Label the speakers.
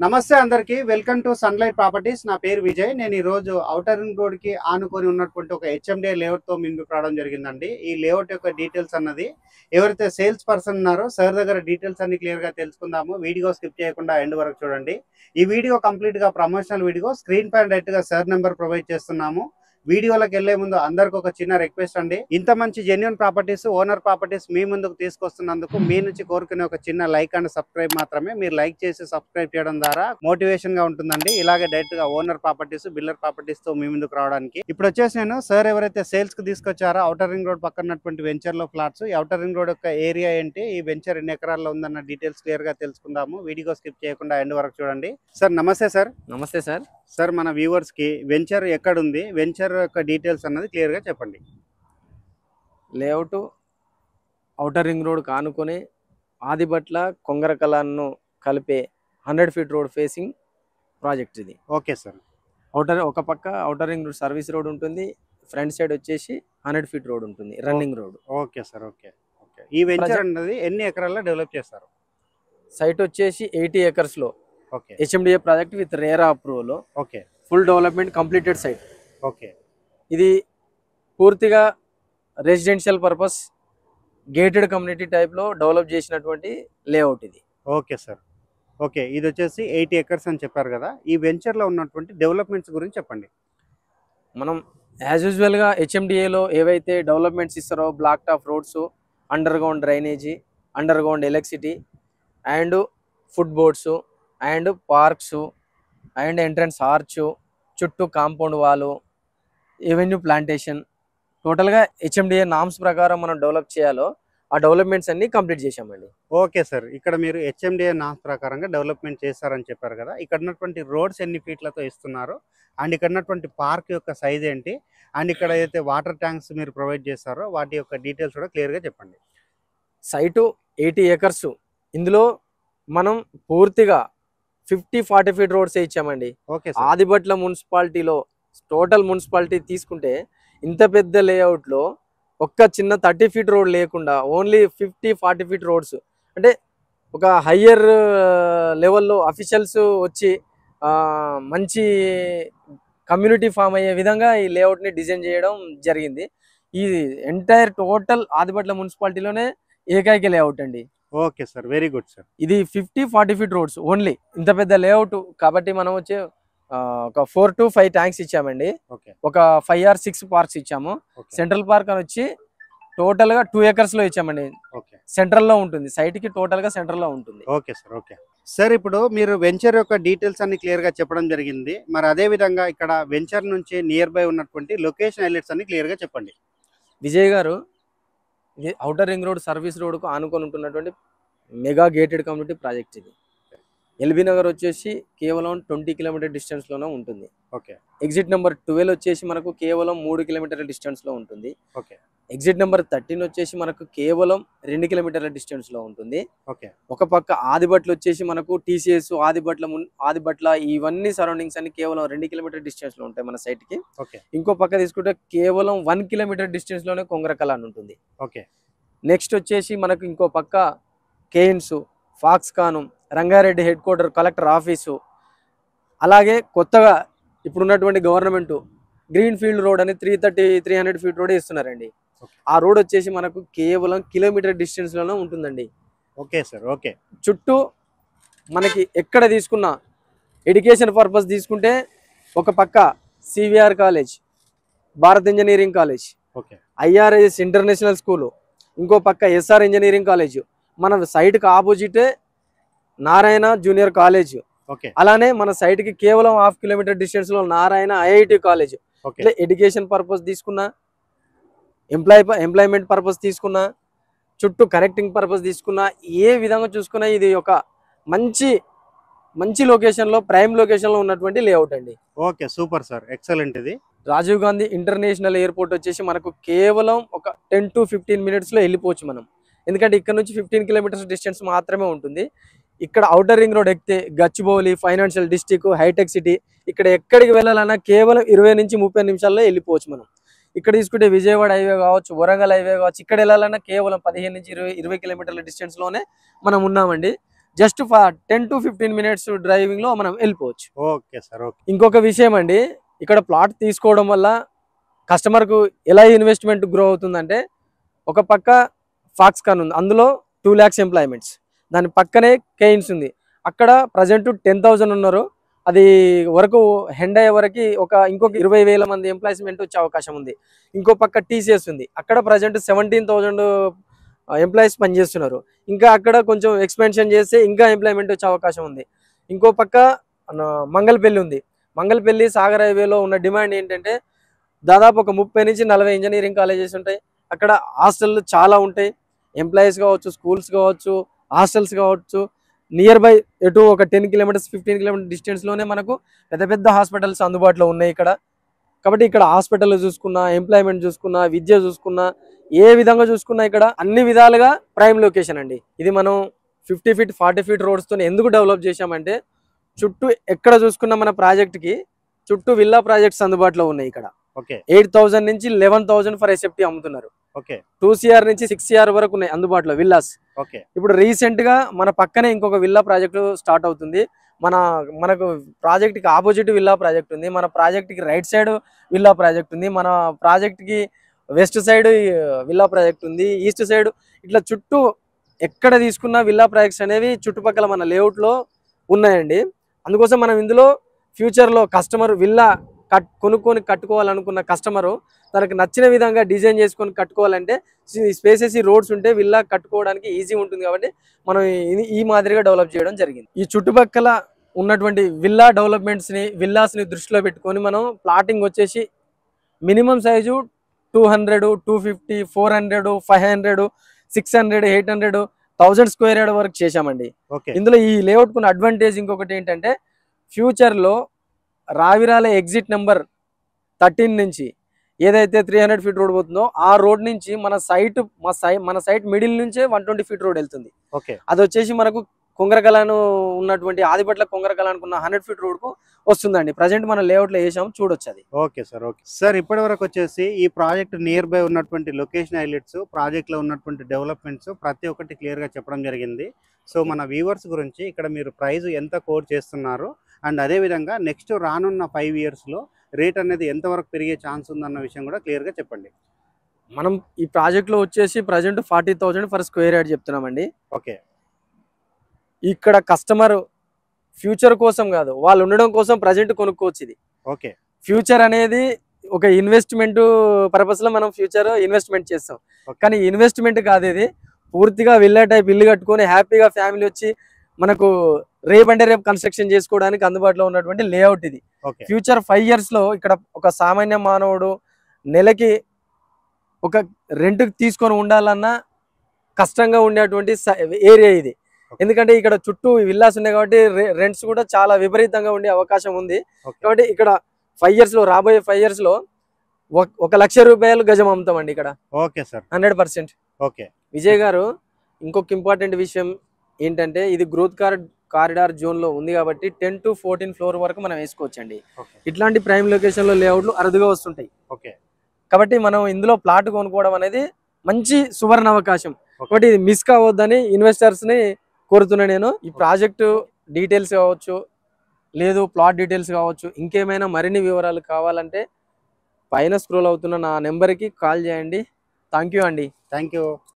Speaker 1: నమస్తే అందరికి welcome to sunlight properties. నా పేరు విజయ్. నేను ఈ రోజు ఔటర్ రింగ్ రోడ్ కి ఆనుకొని ఉన్నటువంటి ఒక హెచ్ఎండిఏ లేఅవుట్ తో ముందుకు రావడం జరిగిందండి. ఈ లేఅవుట్ యొక్క డీటెయిల్స్ అన్నది ఎవరైతే సేల్స్ పర్సన్ ఉన్నారో సార్ దగ్గర డీటెయిల్స్ అన్ని క్లియర్ గా తెలుసుకుందాము. వీడియో స్కిప్ చేయకుండా ఎండ్ వరకు చూడండి. ఈ వీడియో కంప్లీట్ గా ప్రమోషనల్ వీడియో. స్క్రీన్ పైన డైరెక్ట్ గా సార్ నెంబర్ ప్రొవైడ్ చేస్తున్నాము. వీడియోలకు వెళ్లే ముందు అందరికి ఒక చిన్న రిక్వెస్ట్ అండి. ఇంత మంచి జెన్యూన్ ప్రాపర్టీస్, ఓనర్ ప్రాపర్టీస్ మీ ముందుకు తీసుకొస్తున్నందుకు మీ నుంచి కోరుకునే ఒక చిన్న లైక్ అండ్ సబ్స్క్రైబ్ మాత్రమే. మీరు లైక్ చేసి సబ్స్క్రైబ్ చేయడం ద్వారా మోటివేషన్ గా ఉంటుందండి. ఇలాగే డైరెక్ట్ గా ఓనర్ ప్రాపర్టీస్, బిల్డర్ ప్రాపర్టీస్ తో మీ ముందుకు రావడానికి. ఇప్పుడు వచ్చేసి నేను సార్ ఎవరైతే సేల్స్ కు తీసుకొచ్చారో ఔటర్ రింగ్ రోడ్ పక్కనటువంటి వెంచర్ లో ఫ్లాట్స్, ఈ ఔటర్ రింగ్ రోడ్ యొక్క ఏరియా ఏంటి, ఈ వెంచర్ ఎన్ని ఎకరాల్లో ఉందన్న డీటెయిల్స్ క్లియర్ గా తెలుసుకుందాము. వీడియో స్కిప్ చేయకుండా ఎండ్ వరకు చూడండి. సార్ నమస్తే సార్.
Speaker 2: నమస్తే సార్.
Speaker 1: సార్ మన వ్యూవర్స్ కి వెంచర్ ఎక్కడ ఉంది, వెంచర్ యొక్క డీటెయిల్స్ అన్నది క్లియర్ గా చెప్పండి.
Speaker 2: లేఅవుట్ ఔటర్ రింగ్ రోడ్ కానుకొని ఆదిబట్ల కొంగరకలాన్ను కలిపే 100 ఫీట్ రోడ్ ఫేసింగ్ ప్రాజెక్ట్ ఇది.
Speaker 1: Okay sir.
Speaker 2: ఒక పక్క outer ring road service road ఉంటుంది, ఫ్రంట్ సైడ్ వచ్చేసి 100 ఫీట్ రోడ్ ఉంటుంది, running road.
Speaker 1: Okay sir. Okay okay. ఈ వెంచర్ అన్నది ఎన్ని ఎకరాల్లో డెవలప్ చేస్తారు?
Speaker 2: సైట్ వచ్చేసి 80 acres లో
Speaker 1: okay.
Speaker 2: HMDA project with RERA approval.
Speaker 1: Okay.
Speaker 2: Full development completed site.
Speaker 1: Okay.
Speaker 2: ఇది పూర్తిగా రెసిడెన్షియల్ పర్పస్ గేటెడ్ కమ్యూనిటీ టైప్లో డెవలప్ చేసినటువంటి లేఅవుట్ ఇది.
Speaker 1: Okay sir. ఓకే. ఇది వచ్చేసి 80 acres అని చెప్పారు కదా. ఈ వెంచర్లో ఉన్నటువంటి డెవలప్మెంట్స్ గురించి చెప్పండి.
Speaker 2: మనం యాజ్ యూజువల్గా హెచ్ఎండిఏలో ఏవైతే డెవలప్మెంట్స్ ఇస్తారో black top roads, underground drainage, underground electricity and food boards and parks and entrance arch, చుట్టూ కాంపౌండ్ వాలు, ఎవెన్యూ ప్లాంటేషన్, టోటల్గా హెచ్ఎండిఏ నామ్స్ ప్రకారం మనం డెవలప్ చేయాలో ఆ డెవలప్మెంట్స్ అన్ని కంప్లీట్ చేశామండి.
Speaker 1: Okay sir. ఇక్కడ మీరు హెచ్ఎండిఏ నామ్స్ ప్రకారంగా డెవలప్మెంట్ చేస్తారని చెప్పారు కదా. ఇక్కడ ఉన్నటువంటి రోడ్స్ ఎన్ని ఫీట్లతో ఇస్తున్నారు, అండ్ ఇక్కడ ఉన్నటువంటి పార్క్ యొక్క సైజ్ ఏంటి, అండ్ ఇక్కడ అయితే వాటర్ ట్యాంక్స్ మీరు ప్రొవైడ్ చేస్తారో వాటి యొక్క డీటెయిల్స్ కూడా క్లియర్గా చెప్పండి.
Speaker 2: Site 80 acres. ఇందులో మనం పూర్తిగా 50-40 ఫీట్ రోడ్స్ ఇచ్చామండి.
Speaker 1: ఓకే.
Speaker 2: ఆదిబట్ల మున్సిపాలిటీలో టోటల్ మున్సిపాలిటీ తీసుకుంటే ఇంత పెద్ద లేఅవుట్లో ఒక్క చిన్న 30 ఫీట్ రోడ్ లేకుండా ఓన్లీ 50-40 ఫీట్ రోడ్స్, అంటే ఒక హయ్యర్ లెవెల్లో అఫీషియల్స్ వచ్చి మంచి కమ్యూనిటీ ఫామ్ అయ్యే విధంగా ఈ లేఅవుట్ని డిజైన్ చేయడం జరిగింది. ఈ ఎంటైర్ టోటల్ ఆదిబట్ల మున్సిపాలిటీలోనే ఏకైక లేఅవుట్ అండి.
Speaker 1: Okay sir. Very good sir.
Speaker 2: ఇది 50-40 ఫీట్ రోడ్స్ ఓన్లీ. ఇంత పెద్ద లేఅవుట్ కాబట్టి మనం వచ్చి ఒక 4 to 5 ట్యాంక్స్ ఇచ్చామండి. ఒక 5 or 6 పార్క్స్ ఇచ్చాము. సెంట్రల్ పార్క్ అని వచ్చి టోటల్ గా 2 acres లో ఇచ్చామండి. సెంట్రల్ లో ఉంటుంది, సైట్ కి టోటల్ గా సెంట్రల్ లో ఉంటుంది.
Speaker 1: Okay sir. Okay sir. ఇప్పుడు మీరు వెంచర్ యొక్క డీటెయిల్స్ అన్ని క్లియర్ గా చెప్పడం జరిగింది. మరి అదే విధంగా ఇక్కడ వెంచర్ నుంచి నియర్ బై ఉన్నటువంటి లొకేషన్ హైలైట్స్ అన్ని క్లియర్ గా చెప్పండి.
Speaker 2: విజయ్ గారు, ఇది outer ring road service road కు ఆనుకొని ఉంటున్నటువంటి మెగా గేటెడ్ కమ్యూనిటీ ప్రాజెక్ట్ ఇది. ఎల్బీ నగర్ వచ్చేసి కేవలం 20 కిలోమీటర్ డిస్టెన్స్ లోనే ఉంటుంది.
Speaker 1: ఓకే.
Speaker 2: ఎగ్జిట్ నెంబర్ 12 వచ్చేసి మనకు కేవలం 3 కిలోమీటర్ల డిస్టెన్స్ లో ఉంటుంది.
Speaker 1: ఓకే.
Speaker 2: ఎగ్జిట్ నెంబర్ 13 వచ్చేసి మనకు కేవలం 2 కిలోమీటర్ల డిస్టెన్స్ లో ఉంటుంది.
Speaker 1: ఓకే.
Speaker 2: ఒక పక్క ఆదిబట్ల వచ్చేసి మనకు టీసీఎస్, ఆదిబట్ల ఇవన్నీ సరౌండింగ్స్ అన్ని కేవలం 2 కిలోమీటర్ డిస్టెన్స్ లో ఉంటాయి మన సైట్ కి. ఇంకో పక్క తీసుకుంటే కేవలం 1 కిలోమీటర్ డిస్టెన్స్ లోనే కొంగరకల అని ఉంటుంది.
Speaker 1: ఓకే.
Speaker 2: నెక్స్ట్ వచ్చేసి మనకు ఇంకో పక్క Kaynes, Foxconn, Rangareddy head quarter, collector office, అలాగే కొత్తగా ఇప్పుడున్నటువంటి గవర్నమెంట్ గ్రీన్ ఫీల్డ్ రోడ్ అని 300 ఫీట్ రోడ్ ఇస్తున్నారండి. ఆ రోడ్ వచ్చేసి మనకు కేవలం కిలోమీటర్ డిస్టెన్స్ లోనే ఉంటుందండి.
Speaker 1: Okay sir. ఓకే.
Speaker 2: చుట్టూ మనకి ఎక్కడ తీసుకున్నా ఎడ్యుకేషన్ పర్పస్ తీసుకుంటే ఒక పక్క CVR college, Bharat engineering college, IRS international school, ఇంకో పక్క ఎస్ఆర్ ఇంజనీరింగ్ కాలేజ్, మన సైట్కి ఆపోజిటే నారాయణ జూనియర్ కాలేజ్, అలానే మన సైట్ కి కేవలం 1/2 కిలోమీటర్ డిస్టెన్స్ లో నారాయణ ఐఐటి కాలేజ్. ఇట్లా ఎడ్యుకేషన్ పర్పస్ తీసుకున్నా, ఎంప్లాయ్మెంట్ పర్పస్ తీసుకున్నా, చుట్టూ కనెక్టింగ్ పర్పస్ తీసుకున్నా, ఏ విధంగా చూసుకున్నా ఇది ఒక మంచి లొకేషన్ లో, ప్రైమ్ లొకేషన్ లో ఉన్నటువంటి లేఅవుట్ అండి.
Speaker 1: ఓకే. Super sir. ఎక్సలెంట్. ఇది
Speaker 2: రాజీవ్ గాంధీ ఇంటర్నేషనల్ ఎయిర్పోర్ట్ వచ్చేసి మనకు కేవలం ఒక 10 to 15 మినిట్స్ లో వెళ్ళిపోవచ్చు మనం. ఎందుకంటే ఇక్కడ నుంచి 15 కిలోమీటర్స్ డిస్టెన్స్ మాత్రమే ఉంటుంది. ఇక్కడ ఔటర్ రింగ్ రోడ్ ఎక్కితే Gachibowli, financial district, hitech city, ఇక్కడ ఎక్కడికి వెళ్ళాలన్నా కేవలం 20 నుంచి 30 నిమిషాల్లో వెళ్ళిపోవచ్చు మనం. ఇక్కడ తీసుకుంటే విజయవాడ హైవే కావచ్చు, వరంగల్ హైవే కావచ్చు, ఇక్కడ వెళ్ళాలన్నా కేవలం 15 నుంచి 20 కిలోమీటర్ల డిస్టెన్స్ లోనే మనం ఉన్నామండి. జస్ట్ 10 to 15 minutes డ్రైవింగ్ లో మనం వెళ్ళిపోవచ్చు.
Speaker 1: Okay sir. ఓకే.
Speaker 2: ఇంకొక విషయం అండి, ఇక్కడ ప్లాట్ తీసుకోవడం వల్ల కస్టమర్ కు ఎలా ఇన్వెస్ట్మెంట్ గ్రో అవుతుందంటే, ఒక పక్క ఫాక్స్కాన్ ఉంది, అందులో 2 lakhs ఎంప్లాయ్మెంట్స్, దాని పక్కనే కేయిన్స్ ఉంది, అక్కడ ప్రజెంట్ 10,000 ఉన్నారు. అది వరకు హెండ్ అయ్యే వరకు ఇంకొక 20,000 మంది ఎంప్లాయ్మెంట్ వచ్చే అవకాశం ఉంది. ఇంకో పక్క టీసీఎస్ ఉంది, అక్కడ ప్రజెంట్ 17,000 ఎంప్లాయీస్ పనిచేస్తున్నారు. ఇంకా అక్కడ కొంచెం ఎక్స్పెన్షన్ చేస్తే ఇంకా ఎంప్లాయ్మెంట్ వచ్చే అవకాశం ఉంది. ఇంకో పక్క మంగళపల్లి ఉంది. మంగళపల్లి సాగర్ హైవేలో ఉన్న డిమాండ్ ఏంటంటే, దాదాపు ఒక 30 నుంచి 40 ఇంజనీరింగ్ కాలేజెస్ ఉంటాయి. అక్కడ హాస్టల్ చాలా ఉంటాయి. ఎంప్లాయీస్ కావచ్చు, స్కూల్స్ కావచ్చు, హాస్టల్స్ కావచ్చు, నియర్ బై ఎటు ఒక 10 kilometers 15 kilometers డిస్టెన్స్లోనే మనకు పెద్ద పెద్ద హాస్పిటల్స్ అందుబాటులో ఉన్నాయి ఇక్కడ. కాబట్టి ఇక్కడ హాస్పిటల్ చూసుకున్నా, ఎంప్లాయ్మెంట్ చూసుకున్నా, విద్య చూసుకున్నా, ఏ విధంగా చూసుకున్నా ఇక్కడ అన్ని విధాలుగా ప్రైమ్ లొకేషన్ అండి. ఇది మనం 50 feet 40 feet రోడ్స్తో ఎందుకు డెవలప్ చేశామంటే, చుట్టూ ఎక్కడ చూసుకున్నా మన ప్రాజెక్ట్కి చుట్టూ విల్లా ప్రాజెక్ట్స్ అందుబాటులో ఉన్నాయి. ఇక్కడ 8,000 నుంచి 11,000 ఫర్ ఎస్ఎఫ్టీ అమ్ముతున్నారు. 2 CR నుంచి 6 CR వరకు ఉన్నాయి అందుబాటులో విల్లాస్. ఇప్పుడు రీసెంట్ గా మన పక్కనే ఇంకొక విల్లా ప్రాజెక్ట్ స్టార్ట్ అవుతుంది. మనకు ప్రాజెక్ట్ కి ఆపోజిట్ విల్లా ప్రాజెక్ట్ ఉంది, మన ప్రాజెక్ట్ కి రైట్ సైడ్ విల్లా ప్రాజెక్ట్ ఉంది, మన ప్రాజెక్ట్ కి వెస్ట్ సైడ్ విల్లా ప్రాజెక్ట్ ఉంది, ఈస్ట్ సైడ్, ఇట్లా చుట్టూ ఎక్కడ తీసుకున్న విల్లా ప్రాజెక్ట్స్ అనేవి చుట్టుపక్కల మన లేఅవుట్ లో ఉన్నాయండి. అందుకోసం మనం ఇందులో ఫ్యూచర్ లో కస్టమర్ విల్లా కొనుక్కొని కట్టుకోవాలనుకున్న కస్టమరు తనకు నచ్చిన విధంగా డిజైన్ చేసుకొని కట్టుకోవాలంటే స్పేసెస్ రోడ్స్ ఉంటే విల్లా కట్టుకోవడానికి ఈజీ ఉంటుంది. కాబట్టి మనం ఈ మాదిరిగా డెవలప్ చేయడం జరిగింది. ఈ చుట్టుపక్కల ఉన్నటువంటి విల్లా విల్లాస్ ని దృష్టిలో పెట్టుకొని మనం ప్లాటింగ్ వచ్చేసి మినిమం సైజు 200, 250, 400, 500, 600, 800, 1000 square yard వరకు చేశామండి. ఇందులో ఈ లేఅవుట్ కున్న అడ్వాంటేజ్ ఇంకొకటి ఏంటంటే, ఫ్యూచర్ లో రావిరాల ఎగ్జిట్ నెంబర్ 13 నుంచి ఏదైతే 300 feet రోడ్ పోతుందో ఆ రోడ్ నుంచి మన సైట్ మిడిల్ నుంచే 120 feet రోడ్ వెళ్తుంది. అది వచ్చేసి మనకు కొంగరకలాను ఉన్నటువంటి ఆదిపట్ల కొంగరకలానికి ఉన్న 100 feet రోడ్ కు వస్తుందండి. ప్రజెంట్ మన లేఅవుట్ లో వేసాము, చూడొచ్చు అది.
Speaker 1: Okay sir. Okay sir. ఇప్పటి వరకు వచ్చేసి ఈ ప్రాజెక్ట్ నియర్ బై ఉన్నటువంటి లొకేషన్ హైలైట్స్, ప్రాజెక్ట్ లో ఉన్నటువంటి డెవలప్మెంట్స్ ప్రతి ఒక్కటి క్లియర్ గా చెప్పడం జరిగింది. సో మన వ్యూవర్స్ గురించి ఇక్కడ మీరు ప్రైస్ ఎంత కోట్ చేస్తున్నారు, అండ్ అదే విధంగా నెక్స్ట్ రానున్న 5 years లో రేట్ అనేది ఎంతవరకు పెరిగే ఛాన్స్ ఉందన్న విషయం కూడా క్లియర్ గా చెప్పండి.
Speaker 2: మనం ఈ ప్రాజెక్ట్ లో వచ్చేసి ప్రజెంట్ 40,000 ఫర్ స్క్వేర్ యార్డ్ చెప్తున్నామండి.
Speaker 1: ఓకే.
Speaker 2: ఇక్కడ కస్టమర్ ఫ్యూచర్ కోసం కాదు, వాళ్ళు ఉండడం కోసం ప్రజెంట్ కొనుక్కోవచ్చు ఇది.
Speaker 1: ఓకే.
Speaker 2: ఫ్యూచర్ అనేది ఒక ఇన్వెస్ట్మెంట్ పర్పస్ లో మనం ఫ్యూచర్ ఇన్వెస్ట్మెంట్ చేస్తాం, కానీ ఇన్వెస్ట్మెంట్ కాదు ఇది. పూర్తిగా విల్లా టైప్ ఇల్లు కట్టుకొని హ్యాపీగా ఫ్యామిలీ వచ్చి మనకు రేపు కన్స్ట్రక్షన్ చేసుకోవడానికి అందుబాటులో ఉన్నటువంటి లేఅవుట్ ఇది. ఫ్యూచర్ 5 years లో ఇక్కడ ఒక సామాన్య మానవుడు నెలకి ఒక రెంట్ తీసుకొని ఉండాలన్నా కష్టంగా ఉండేటువంటి ఏరియా ఇది. ఎందుకంటే ఇక్కడ చుట్టూ విల్లాస్ ఉన్నాయి కాబట్టి రెంట్స్ కూడా చాలా విపరీతంగా ఉండే అవకాశం ఉంది. కాబట్టి ఇక్కడ 5 years లో, రాబోయే 5 years లో 1,00,000 రూపాయలు గజం అమ్ముతామండి ఇక్కడ.
Speaker 1: Okay sir.
Speaker 2: 100%.
Speaker 1: ఓకే.
Speaker 2: విజయ్ గారు, ఇంకొక ఇంపార్టెంట్ విషయం ఏంటంటే, ఇది గ్రోత్ కారిడార్ జోన్ లో ఉంది కాబట్టి 10 to 14 floor వరకు మనం వేసుకోవచ్చండి. ఇట్లాంటి ప్రైమ్ లొకేషన్ లో లేఅవుట్లు అరుదుగా వస్తుంటాయి. కాబట్టి మనం ఇందులో ప్లాట్ కొనుక్కోవడం అనేది మంచి సువర్ణ అవకాశం. కాబట్టి ఇది మిస్ కావద్దని ఇన్వెస్టర్స్ ని కోరుతున్నా నేను. ఈ ప్రాజెక్టు డీటెయిల్స్ కావచ్చు, లేదు ప్లాట్ డీటెయిల్స్ కావచ్చు, ఇంకేమైనా మరిన్ని వివరాలు కావాలంటే పైన స్క్రోల్ అవుతున్న నా నెంబర్కి కాల్ చేయండి. థ్యాంక్ యూ అండి.
Speaker 1: Thank you.